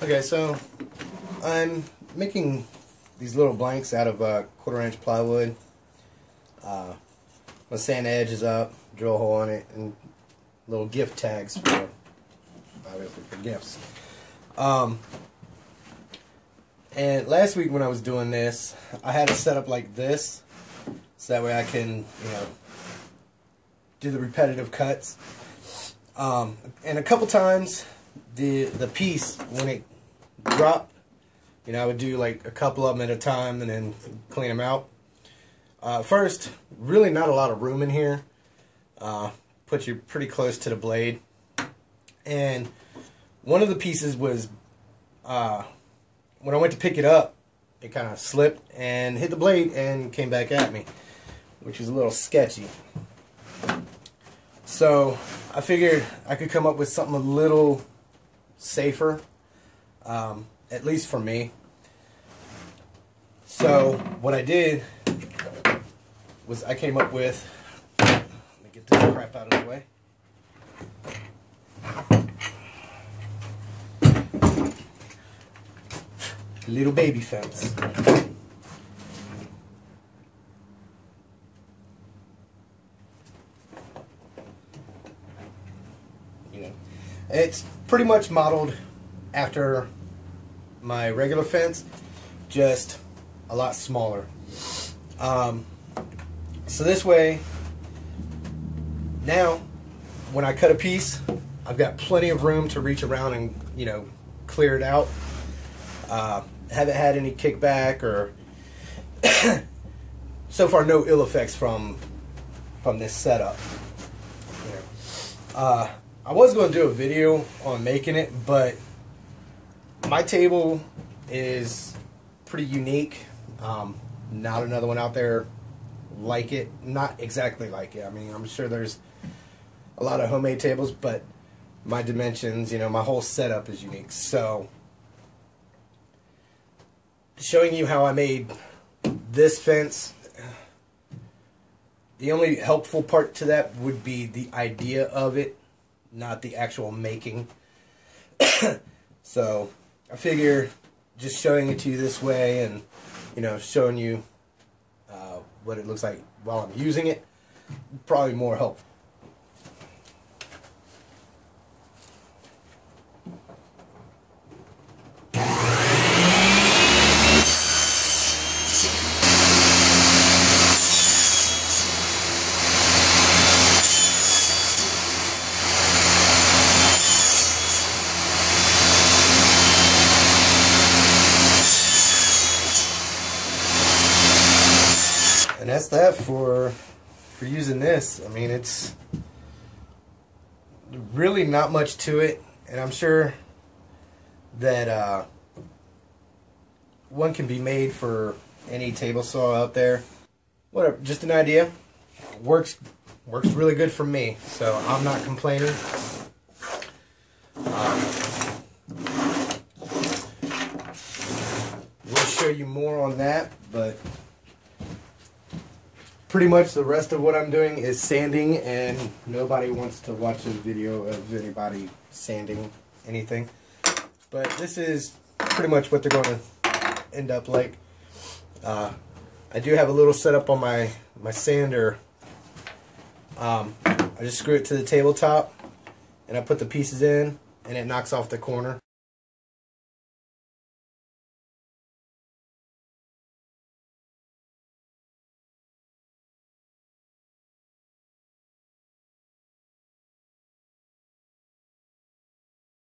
Okay, so I'm making these little blanks out of 1/4-inch plywood. My sand edge is up, drill a hole in it, and little gift tags for, obviously, for gifts. And last week when I was doing this, I had it set up like this, so that way I can, do the repetitive cuts. And a couple times, the piece, when it dropped, I would do like a couple of them at a time and then clean them out. First, really not a lot of room in here. Put you pretty close to the blade. And one of the pieces was, when I went to pick it up, it kind of slipped and hit the blade and came back at me, which is a little sketchy. So I figured I could come up with something a little safer, at least for me. So what I did was I came up with, let me get this crap out of the way. Little baby fence. It's pretty much modeled after my regular fence, just a lot smaller. So this way, now when I cut a piece, I've got plenty of room to reach around and clear it out. Haven't had any kickback or so far no ill effects from this setup. I was going to do a video on making it, but my table is pretty unique. Not another one out there like it. Not exactly like it. I mean, I'm sure there's a lot of homemade tables, but my dimensions, my whole setup is unique. So, showing you how I made this fence, the only helpful part to that would be the idea of it, not the actual making. So I figure just showing it to you this way and showing you what it looks like while I'm using it, probably more helpful. And that's that for using this. I mean, it's really not much to it, and I'm sure that one can be made for any table saw out there. Whatever, just an idea. Works really good for me, so I'm not complaining. We'll show you more on that, but pretty much the rest of what I'm doing is sanding, and nobody wants to watch a video of anybody sanding anything. But this is pretty much what they're going to end up like. I do have a little setup on my sander. I just screw it to the tabletop, and I put the pieces in, and it knocks off the corner.